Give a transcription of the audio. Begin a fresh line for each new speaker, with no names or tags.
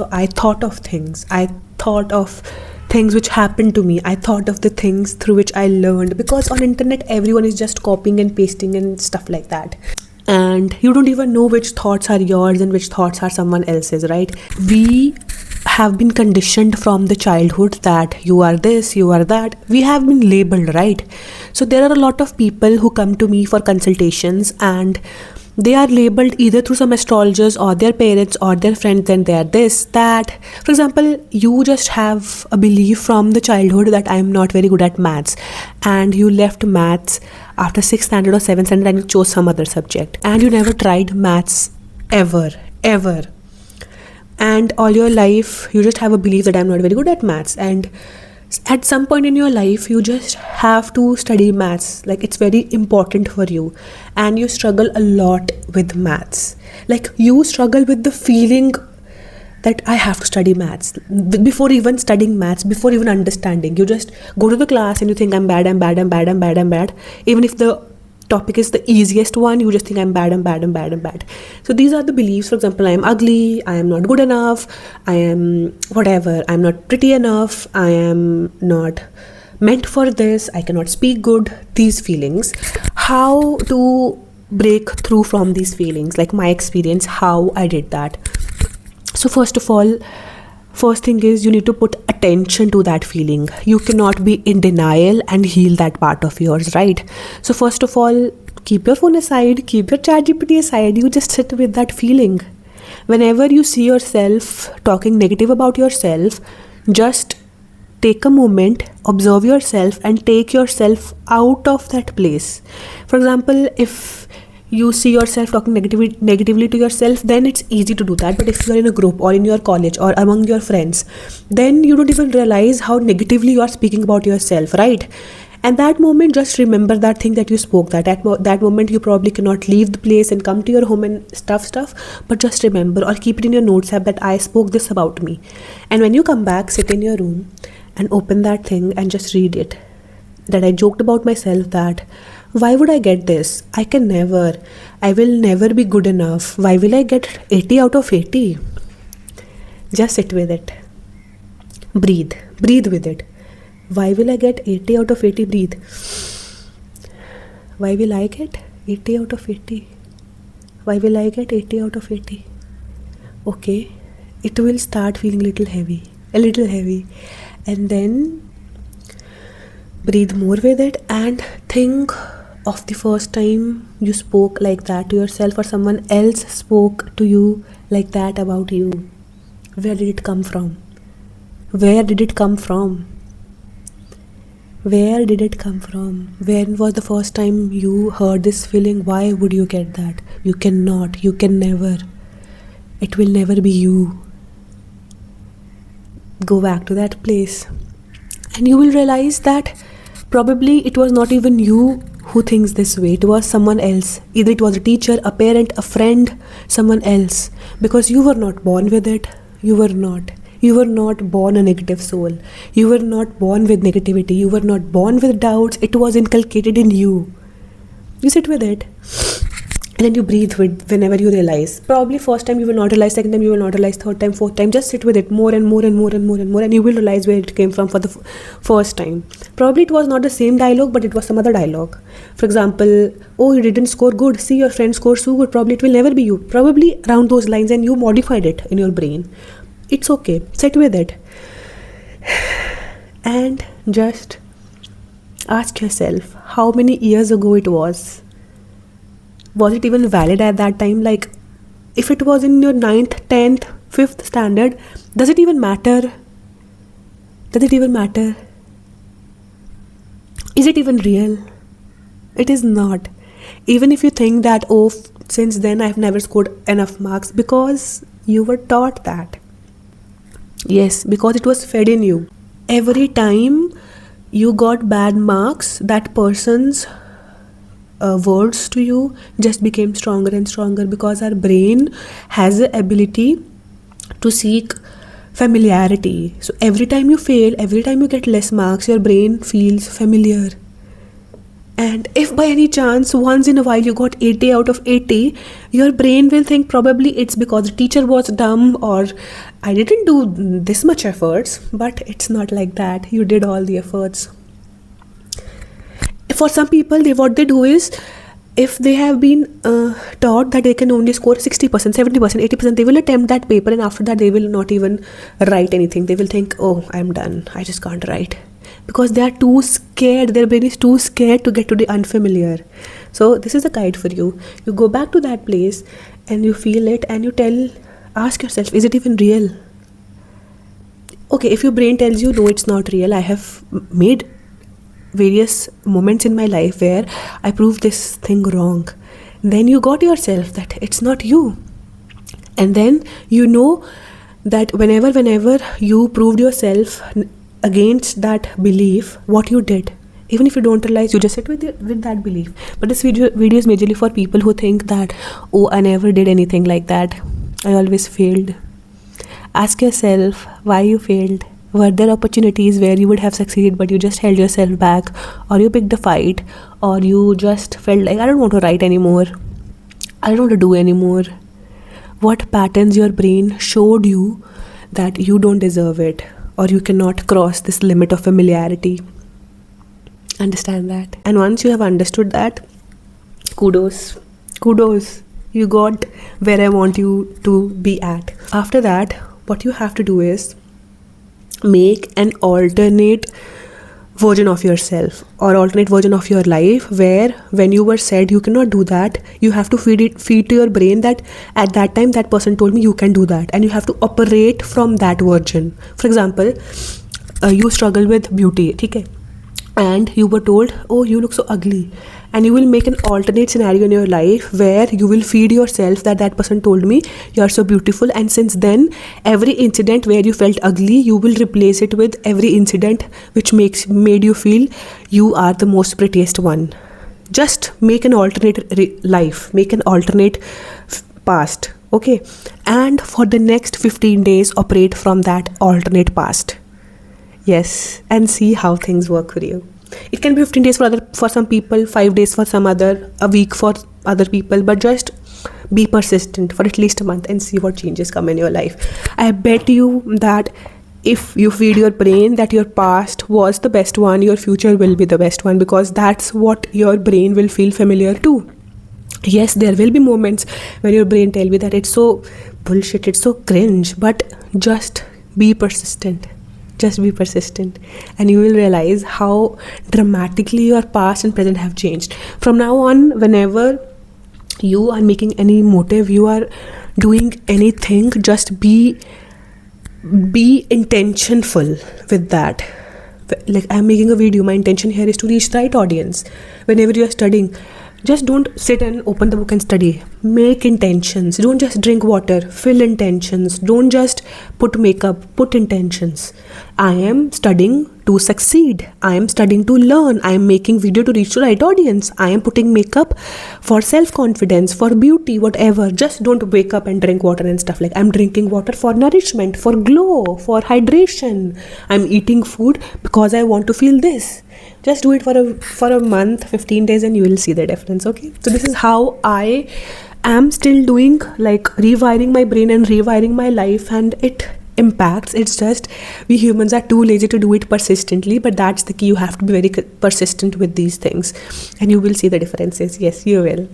So I thought of things. I thought of things which happened to me. I thought of the things through which I learned, because on internet everyone is just copying and pasting and stuff like that. And you don't even know which thoughts are yours and which thoughts are someone else's, right? We have been conditioned from the childhood that you are this, you are that. We have been labeled, right? So there are a lot of people who come to me for consultations, and they are labeled either through some astrologers or their parents or their friends, and they are this, that. For example, you just have a belief from the childhood that I am not very good at maths, and you left maths after 6th standard or 7th standard and you chose some other subject, and you never tried maths ever. And all your life you just have a belief that I'm not very good at maths, and at some point in your life you just have to study maths, like it's very important for you, and you struggle a lot with maths. Like you struggle with the feeling that I have to study maths. Before even studying maths, before even understanding, you just go to the class and you think I'm bad. Even if the topic is the easiest one, you just think I'm bad. So these are the beliefs. For example, I am ugly, I am not good enough, I am whatever, I'm not pretty enough, I am not meant for this, I cannot speak good. These feelings. How to break through from these feelings, like my experience, how I did that. So first of all, first thing is you need to put attention to that feeling. You cannot be in denial and heal that part of yours, right? So first of all, keep your phone aside, keep your ChatGPT aside, you just sit with that feeling. Whenever you see yourself talking negative about yourself, just take a moment, observe yourself and take yourself out of that place. For example, if you see yourself talking negatively to yourself, then it's easy to do that. But if you are in a group or in your college or among your friends, then you don't even realize how negatively you are speaking about yourself, right? And that moment, just remember that thing that you spoke. That moment you probably cannot leave the place and come to your home and stuff, but just remember or keep it in your notes app that I spoke this about me. And when you come back, sit in your room and open that thing and just read it. That I joked about myself that why would I get this? I will never be good enough. Why will I get 80 out of 80? Just sit with it. Breathe with it. Why will I get 80 out of 80? Breathe. Why will I get 80 out of 80? Why will I get 80 out of 80? Okay, it will start feeling a little heavy. And then breathe more with it and think of the first time you spoke like that to yourself or someone else spoke to you like that about you. Where did it come from? When was the first time you heard this feeling? Why would you get that? You can never. It will never be you. Go back to that place and you will realize that probably it was not even you who thinks this way. It was someone else. Either it was a teacher, a parent, a friend, someone else. Because you were not born with it. You were not born a negative soul. You were not born with negativity. You were not born with doubts. It was inculcated in you. You sit with it. And then you breathe with whenever you realize. Probably first time you will not realize, second time you will not realize, third time, fourth time. Just sit with it more and more, and you will realize where it came from for the first time. Probably it was not the same dialogue, but it was some other dialogue. For example, oh, you didn't score good. See, your friend scores so good. Probably it will never be you. Probably around those lines, and you modified it in your brain. It's okay. Sit with it. And just ask yourself how many years ago it was. Was it even valid at that time? Like, if it was in your 9th, 10th, 5th standard, does it even matter? Is it even real? It is not. Even if you think that, oh, since then I've never scored enough marks, because you were taught that. Yes, because it was fed in you. Every time you got bad marks, that person's words to you just became stronger and stronger, because our brain has the ability to seek familiarity. So every time you fail, every time you get less marks, your brain feels familiar. And if by any chance once in a while you got 80 out of 80, your brain will think probably it's because the teacher was dumb, or I didn't do this much efforts. But it's not like that. You did all the efforts. For some people, what they do is, if they have been taught that they can only score 60%, 70%, 80%, they will attempt that paper, and after that they will not even write anything. They will think, oh, I'm done, I just can't write, because they are too scared. Their brain is too scared to get to the unfamiliar. So this is a guide for you. You go back to that place and you feel it, and you ask yourself, is it even real? Okay, if your brain tells you no, it's not real, I have made various moments in my life where I proved this thing wrong, then you got yourself that it's not you. And then you know that whenever you proved yourself against that belief, what you did, even if you don't realize, you just sit with that belief. But this video is majorly for people who think that, oh, I never did anything like that, I always failed. Ask yourself why you failed. Were there opportunities where you would have succeeded but you just held yourself back, or you picked a fight, or you just felt like, I don't want to write anymore, I don't want to do anymore? What patterns your brain showed you that you don't deserve it, or you cannot cross this limit of familiarity? Understand that. And once you have understood that, kudos, you got where I want you to be at. After that, what you have to do is make an alternate version of yourself, or alternate version of your life, where when you were said you cannot do that, you have to feed to your brain that at that time that person told me you can do that, and you have to operate from that version. For example, you struggle with beauty, okay, and you were told, oh, you look so ugly, and you will make an alternate scenario in your life where you will feed yourself that person told me you are so beautiful, and since then every incident where you felt ugly, you will replace it with every incident which made you feel you are the most prettiest one. Just make an alternate life, make an alternate past, okay, and for the next 15 days operate from that alternate past. Yes, and see how things work for you. It can be 15 days for some people, 5 days for some other, a week for other people, but just be persistent for at least a month and see what changes come in your life. I bet you that if you feed your brain that your past was the best one, your future will be the best one, because that's what your brain will feel familiar to. Yes, there will be moments when your brain tell you that it's so bullshit, it's so cringe, but just be persistent. Just be persistent, and you will realize how dramatically your past and present have changed. From now on, whenever you are making any motive, you are doing anything, just be intentionful with that. Like, I'm making a video, my intention here is to reach the right audience. Whenever you are studying, just don't sit and open the book and study. Make intentions. Don't just drink water. Fill intentions. Don't just put makeup. Put intentions. I am studying to succeed. I am studying to learn. I am making video to reach the right audience. I am putting makeup for self-confidence, for beauty, whatever. Just don't wake up and drink water and stuff like, I'm drinking water for nourishment, for glow, for hydration. I'm eating food because I want to feel this. Just do it for a month, 15 days, and you will see the difference, okay? So this is how I am still doing, like, rewiring my brain and rewiring my life, and it impacts. It's just we humans are too lazy to do it persistently, but that's the key. You have to be very persistent with these things, and you will see the differences. Yes, you will.